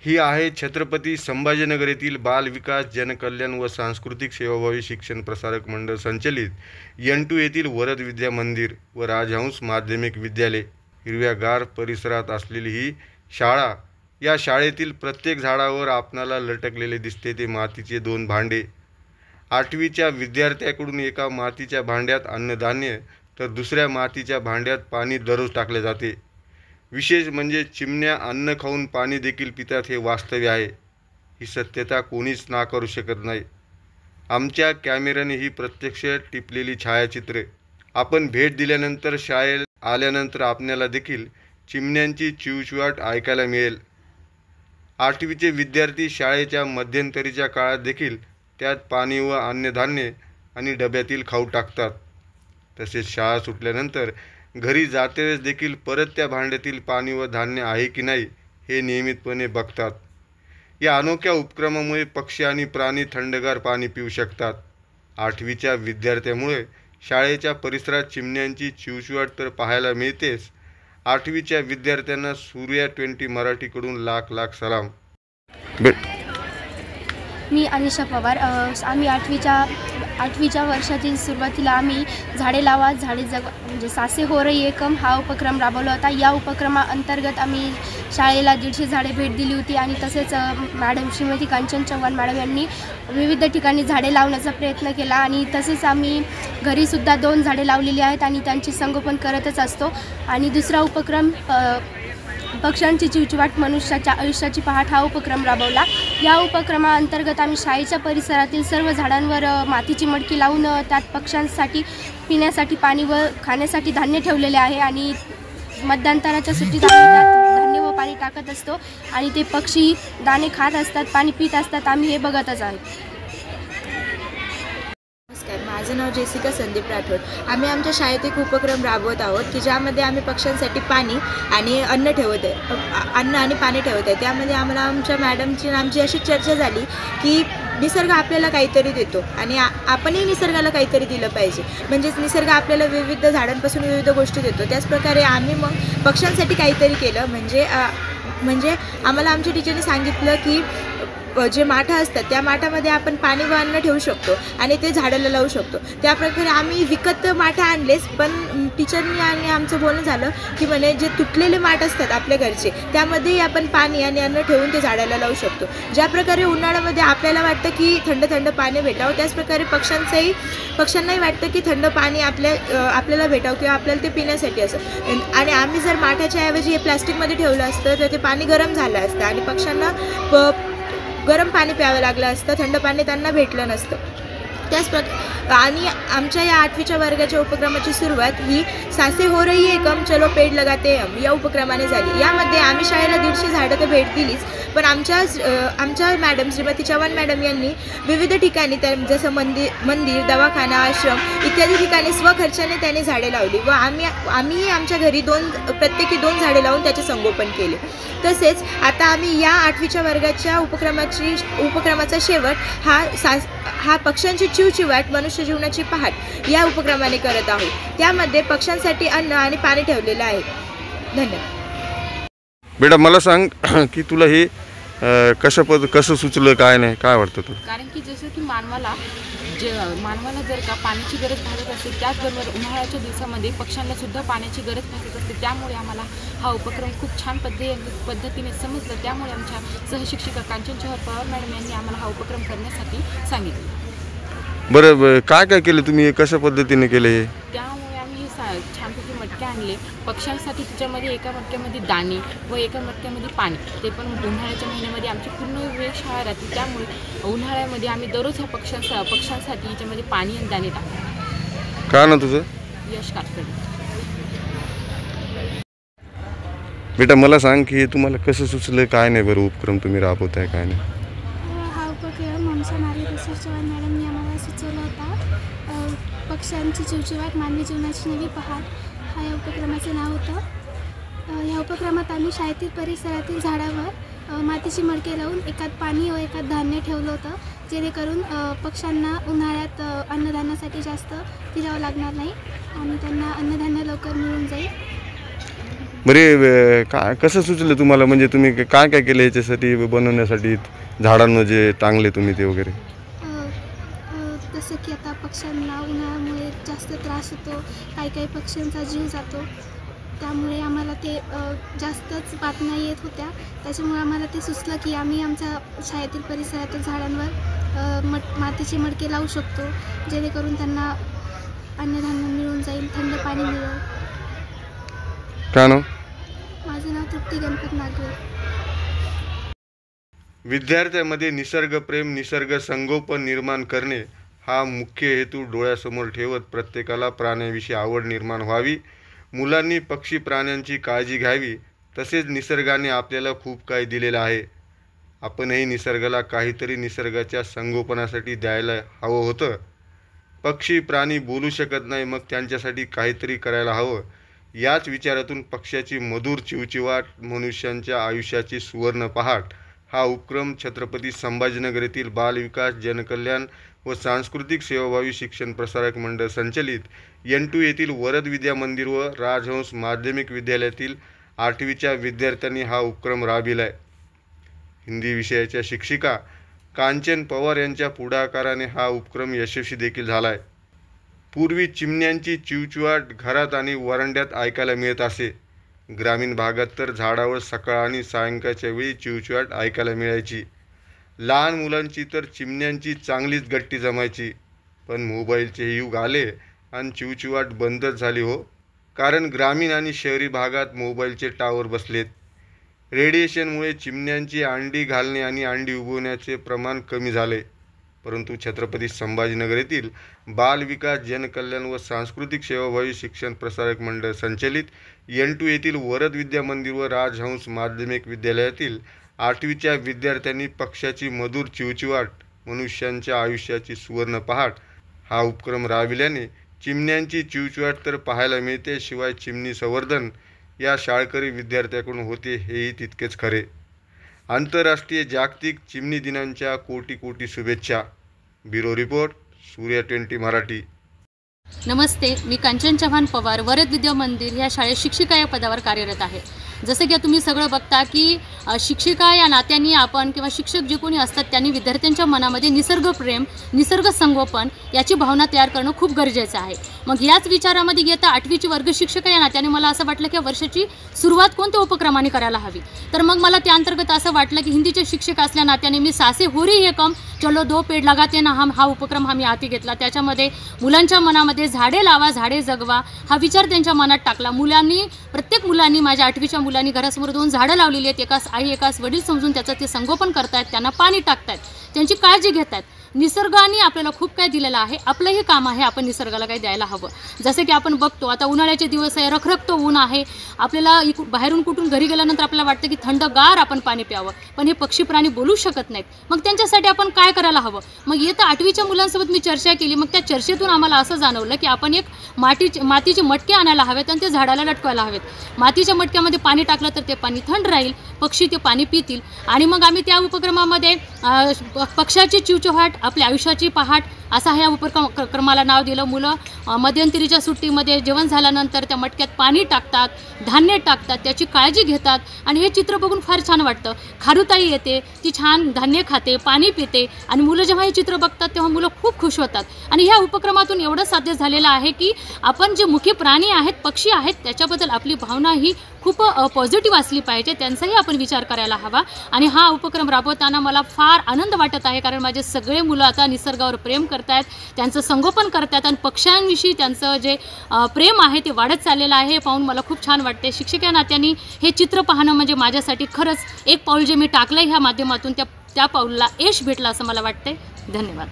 ही आहे छत्रपती संभाजीनगर येथील बाल विकास जनकल्याण व सांस्कृतिक सेवाभावी शिक्षण प्रसारक मंडळ संचलित N2 येथील वरद विद्या मंदिर व राजहंस माध्यमिक विद्यालय हिरव्यागार परिसरात असलेली ही शाळा। या शाळेतील प्रत्येक झाडावर आपणाला लटकलेले दिसते ते मातीचे 2 भांडे। 8वीच्या विद्यार्थ्याकडून एका मातीच्या भांड्यात अन्नधान्य तर दुसऱ्या मातीच्या भांड्यात पाणी दररोज टाकले जाते। विशेष म्हणजे चिमण्या अन्न खाऊन पाणी देखील पितात हे वास्तव आहे। ही सत्यता कोणीच नाकारू शकत नाही। आमच्या कॅमेऱ्याने ही प्रत्यक्ष टिपलेली छायाचित्रे आपण भेट दिल्यानंतर शाळेत आल्यानंतर आपल्याला देखील चिमण्यांची चिवचिवाट ऐकायला मिळेल। 8वीचे विद्यार्थी शाळेच्या मध्यंतरीच्या काळात देखील त्यात पाणी व अन्नधान्य आणि डब्यातील खाऊ टाकतात। तसेच शाळा सुटल्यानंतर घरी जातेवेळेस देखील परत त्या भांड्यातील पाणी व धान्य आहे की नाही हे नियमितपणे बघतात। या अनोख्या उपक्रमामुळे पक्षी आणि प्राणी थंडगार पाणी पिऊ शकतात। 8वीच्या विद्यार्थ्यामुळे शाळेच्या परिसरात चिमण्यांची चिवचिवाट तर पाहायला मिळतेच। 8वीच्या विद्यार्थ्यांना सूर्या 20 मराठीकडून लाख लाख सलाम। मी अनिशा पवार। आम्ही 8वीच्या वर्षातील सुरुवातीला आम्ही झाडे लावा झाडे जगवा म्हणजे सासे होरई एकम हा उपक्रम राबवला होता। या उपक्रमाअंतर्गत आम्ही शाळेला 150 झाडे भेट दिली होती आणि तसेच मॅडम श्रीमती कांचन चव्हाण मॅडम यांनी विविध ठिकाणी झाडे लावण्याचा प्रयत्न केला आणि तसेच आम्ही घरीसुद्धा 2 झाडे लावलेली आहेत आणि त्यांची संगोपन करतच असतो। आणि दुसरा उपक्रम पक्ष्यांची चिवचिवाट मनुष्याच्या आयुष्याची पहाट हा उपक्रम राबवला। या उपक्रमाअंतर्गत आम्ही शाळेच्या परिसरातील सर्व झाडांवर मातीची मडकी लावून त्यात पक्ष्यांसाठी पिण्यासाठी पाणी व खाण्यासाठी धान्य ठेवलेले आहे आणि मध्यांतराच्या सुट्टीत आम्ही त्यात धान्य व पाणी टाकत असतो आणि ते पक्षी दाणे खात असतात, पाणी पित असतात, आम्ही हे बघतच आहोत। माझं नाव जेसिका संदीप राठोड। आम्ही आमच्या शाळेत एक उपक्रम राबवत आहोत की ज्यामध्ये आम्ही पक्ष्यांसाठी पाणी आणि अन्न आणि पाणी ठेवत आहे। त्यामध्ये आम्हाला आमच्या मॅडमची आमची अशी चर्चा झाली की निसर्ग आपल्याला काहीतरी देतो आणि आपणही निसर्गाला काहीतरी दिलं पाहिजे। म्हणजेच निसर्ग आपल्याला विविध झाडांपासून विविध गोष्टी देतो। त्याचप्रकारे आम्ही मग पक्ष्यांसाठी काहीतरी केलं। म्हणजे आम्हाला आमच्या टीचरने सांगितलं की जे माठा असतात त्या माठामध्ये आपण पाणी व अन्न ठेवू शकतो आणि ते झाडाला लावू शकतो। त्याप्रकारे आम्ही विकत माठा आणलेच, पण टीचरनी आणि आमचं बोलणं झालं की म्हणे जे तुटलेले माठ असतात आपल्या घरचे त्यामध्येही आपण पाणी आणि अन्न ठेवून ते झाडाला लावू शकतो। ज्या प्रकारे उन्हाळ्यामध्ये आपल्याला वाटतं की थंड पाणी भेटावं, त्याचप्रकारे पक्ष्यांनाही वाटतं की थंड पाणी आपल्याला भेटावं किंवा आपल्याला ते पिण्यासाठी असं। आणि आम्ही जर माठाच्या ऐवजी हे प्लास्टिकमध्ये ठेवलं असतं तर ते पाणी गरम झालं असतं आणि पक्ष्यांना गरम पाणी प्यावं लागलं असतं, थंड पाणी त्यांना भेटलं नसतं। आणि आमच्या या 8वीच्या वर्गाच्या उपक्रमाची सुरुवात ही सासे होरई एकम चलो पेड़ लगाते हम या उपक्रमाने झाली। यामध्ये आम्ही शाळेला 150 झाडं तर भेट दिलीच, पण आमच्या मॅडम श्रीमती चव्हाण मॅडम यांनी विविध ठिकाणी जसं मंदिर, दवाखाना, आश्रम इत्यादी ठिकाणी स्वखर्चाने त्यांनी झाडे लावली व आम्ही आमच्या घरी प्रत्येकी 2 झाडे लावून त्याचे संगोपन केले। तसेच आता आम्ही या 8वीच्या वर्गाच्या उपक्रमाचा शेवट हा पक्ष्यांची चिवचिवाट मनुष्य जीवनाची पहाट या उपक्रमाने करत आहोत। त्यामध्ये पक्ष्यांसाठी अन्न आणि पाणी ठेवलेलं आहे। धन्यवाद। बेटा मला सांग की तुला हे कसं सुचलं, काय नाही, काय वाटतं तुला? कारण की जसं की मानवाला जर का पाण्याची गरज भासत असेल त्याचबरोबर उन्हाळ्याच्या दिवसामध्ये पक्ष्यांना सुद्धा पाण्याची गरज भासत असते। त्यामुळे आम्हाला हा उपक्रम खूप छान पद्धतीने समजलं। त्यामुळे आमच्या सहशिक्षिका कांचन चव्हाण पवार मॅडम यांनी आम्हाला हा उपक्रम करण्यासाठी सांगितलं। बरं, काय केलं तुम्ही, कशा पद्धतीने केलं हे? त्यामुळे आम्ही छानपैकी मटके आणले पक्ष्यांसाठी। त्याच्यामध्ये एका मटक्यामध्ये दाणे व एका मटक्यामध्ये पाणी, ते पण उन्हाळ्याच्या महिन्यामध्ये आमची पूर्ण वेळ शाळा राहते। त्यामुळे उन्हाळ्यामध्ये आम्ही दररोज ह्या पक्ष्यांसाठी याच्यामध्ये पाणी आणि दाणे टाकतो। काय ना तुझं? यश काटकडे। बेटा मला सांग की तुम्हाला कसं सुचलं, काय नाही बरं उपक्रम तुम्ही राबवताय, काय नाही? हा उपक्रम आमच्या मार्गदर्शक चव्हाण मॅडमनी आम्हाला सुचवला होता। पक्ष्यांची चिवचिवाट मानवी जीवनाची नवी पहाट हा या उपक्रमाचं नाव होतं। या उपक्रमात आम्ही शाळेतील परिसरातील झाडावर मातीची मडके लावून एकात पाणी व एकात धान्य ठेवलं होतं, जेणेकरून पक्ष्यांना उन्हाळ्यात अन्नधान्यासाठी जास्त फिरावं लागणार नाही आणि त्यांना अन्नधान्य लवकर मिळून जाईल। बरे कसं सुचलं तुम्हाला, म्हणजे तुम्ही काय काय केलं याच्यासाठी बनवण्यासाठी, झाडांना जे टांगले तुम्ही ते वगैरे? जसं की आता पक्ष्यांना उन्हाळ्यामुळे जास्त त्रास होतो, काही पक्ष्यांचा जीव जातो, त्यामुळे आम्हाला ते जास्तच बातम्या येत होत्या. त्याच्यामुळे आम्हाला ते सुचलं की आम्ही आमच्या शाळेतील परिसरातील झाडांवर मातीचे मडके लावू शकतो, जेणेकरून त्यांना अन्नधान्य मिळून जाईल, थंड पाणी मिळेल. काय नाव? माझं नाव तृप्ती गणपत नागवे. विद्यार्थ्यांमध्ये निसर्गप्रेम, निसर्ग संगोपन निर्माण करणे हा मुख्य हेतू डोळ्यासमोर ठेवत प्रत्येकाला प्राण्याविषयी आवड निर्माण व्हावी. मुलांनी पक्षी प्राण्यांची काळजी घ्यावी. तसेच निसर्गाने आपल्याला खूप काही दिलेलं आहे. आपणही निसर्गाला काहीतरी निसर्गाच्या संगोपनासाठी द्यायला हवं होतं. पक्षी प्राणी बोलू शकत नाही, मग त्यांच्यासाठी काहीतरी करायला हवं. याच विचारातून पक्ष्याची मधुर चिवचिवाट, मनुष्यांच्या आयुष्याची सुवर्ण पहाट हा उपक्रम छत्रपती संभाजीनगर येथील बालविकास, जनकल्याण व सांस्कृतिक सेवाभावी शिक्षण प्रसारक मंडळ संचलित N2 येथील वरद विद्या मंदिर व राजहंस माध्यमिक विद्यालयातील 8वीच्या विद्यार्थ्यांनी हा उपक्रम राबविलाय. हिंदी विषयाच्या शिक्षिका कांचन पवार यांच्या पुढाकाराने हा उपक्रम यशस्वी देखील झाला आहे. पूर्वी चिमण्यांची चिवचिवाट घरात आणि वरांड्यात ऐकायला मिळत असे. ग्रामीण भागात तर झाडावर सकाळ आणि सायंकाळच्या वेळी चिवचिवाट ऐकायला मिळायची. लहान मुलांची तर चिमण्यांची चांगलीच गट्टी जमायची. पण मोबाईलचे युग आले आणि चिवचिवाट बंदच झाली हो. कारण ग्रामीण आणि शहरी भागात मोबाईलचे टावर बसलेत. रेडिएशनमुळे चिमण्यांची अंडी घालणे आणि अंडी उबवण्याचे प्रमाण कमी झाले. परंतु छत्रपती संभाजीनगर येथील बालविकास, जनकल्याण व सांस्कृतिक सेवाभावी शिक्षण प्रसारक मंडळ संचलित N2 येथील वरद विद्या मंदिर व राजहंस माध्यमिक विद्यालयातील 8वीच्या विद्यार्थ्यांनी पक्ष्याची मधुर चिवचिवाट, मनुष्यांच्या आयुष्याची सुवर्ण पहाट हा उपक्रम राबविल्याने चिमण्यांची चिवचिवाट तर पाहायला मिळते, शिवाय चिमणी संवर्धन या शाळकरी विद्यार्थ्याकडून होते हेही तितकेच खरे. आंतरराष्ट्रीय जागतिक चिमणी दिनांच्या कोटी कोटी शुभेच्छा. Bureau report, Surya 20 Marathi. नमस्ते, मी कांचन चव्हाण पवार, वरद विद्या मंदिर या शाळेत शिक्षिका या पदावर कार्यरत आहे. जसं की तुम्ही सगळं बघता की शिक्षिका या नात्याने आपण किंवा शिक्षक जे कोणी असतात त्यांनी विद्यार्थ्यांच्या मनामध्ये निसर्गप्रेम, निसर्ग संगोपन याची भावना तयार करणं खूप गरजेचं आहे. मग याच विचारामध्ये येता 8वीची वर्ग शिक्षिका या नात्याने मला असं वाटलं की वर्षाची सुरुवात कोणत्या उपक्रमाने करायला हवी. तर मग मला त्या अंतर्गत असं वाटलं की हिंदीचे शिक्षक असल्या नात्याने मी सासे होरी हे कम चलो 2 पेड़ लगाते ना हा उपक्रम आम्ही हाती घेतला. त्याच्यामध्ये मुलांच्या मनामध्ये झाडे लावा, झाडे जगवा हा विचार त्यांच्या मनात टाकला. प्रत्येक मुलांनी, माझ्या 8वीच्या मुलांनी घरासमोर 2 झाडं लावलेली आहेत. एकास आई, एकास वडील समजून त्याचं ते संगोपन करतायत, त्यांना पाणी टाकतायत, त्यांची काळजी घेतात. निसर्गाने आपल्याला खूप काय दिलेलं आहे. आपलंही काम आहे आपण निसर्गाला काही द्यायला हवं. जसं की आपण बघतो आता उन्हाळ्याचे दिवस आहे, रखरखतो ऊन आहे. आपल्याला बाहेरून कुठून घरी गेल्यानंतर आपल्याला वाटतं की थंडगार आपण पाणी प्यावं, पण हे पक्षी प्राणी बोलू शकत नाहीत. मग त्यांच्यासाठी आपण काय करायला हवं. मग येत्या 8वीच्या मुलांसोबत मी चर्चा केली. मग त्या चर्चेतून आम्हाला असं जाणवलं की आपण एक मातीचे मटके आणायला हवेत आणि ते झाडाला लटकवायला हवेत. मातीच्या मटक्यामध्ये पाणी टाकलं तर ते पाणी थंड राहील, पक्षी ते पाणी पितील. आणि मग आम्ही त्या उपक्रमामध्ये पक्षाची चिवचिवाट, आपल्या आयुष्याची पहाट असा ह्या उपक्रमाला नाव दिलं. मुलं मध्यंतरीच्या सुट्टीमध्ये जेवण झाल्यानंतर त्या मटक्यात पाणी टाकतात, धान्य टाकतात, त्याची काळजी घेतात. आणि हे चित्र बघून फार छान वाटतं. खारुताई येते, ती छान धान्य खाते, पाणी पिते. आणि मुलं जेव्हा हे चित्र बघतात तेव्हा मुलं खूप खुश होतात. आणि ह्या उपक्रमातून एवढं साध्य झालेलं आहे की आपण जे मुख्य प्राणी आहेत, पक्षी आहेत, त्याच्याबद्दल आपली भावना ही खूप पॉझिटिव्ह असली पाहिजे. त्यांचाही आपण विचार करायला हवा. आणि हा उपक्रम राबवताना मला फार आनंद वाटत आहे, कारण माझे सगळे मुलं आता निसर्गावर प्रेम करतायत, त्यांचं संगोपन करतात आणि पक्ष्यांविषयी त्यांचं जे प्रेम आहे ते वाढत चाललेलं आहे. हे पाहून मला खूप छान वाटते. शिक्षिका नात्याने हे चित्र पाहणं म्हणजे माझ्यासाठी खरंच एक पाऊल जे मी टाकलं ह्या माध्यमातून त्या पाऊलला यश भेटलं असं मला वाटते. धन्यवाद.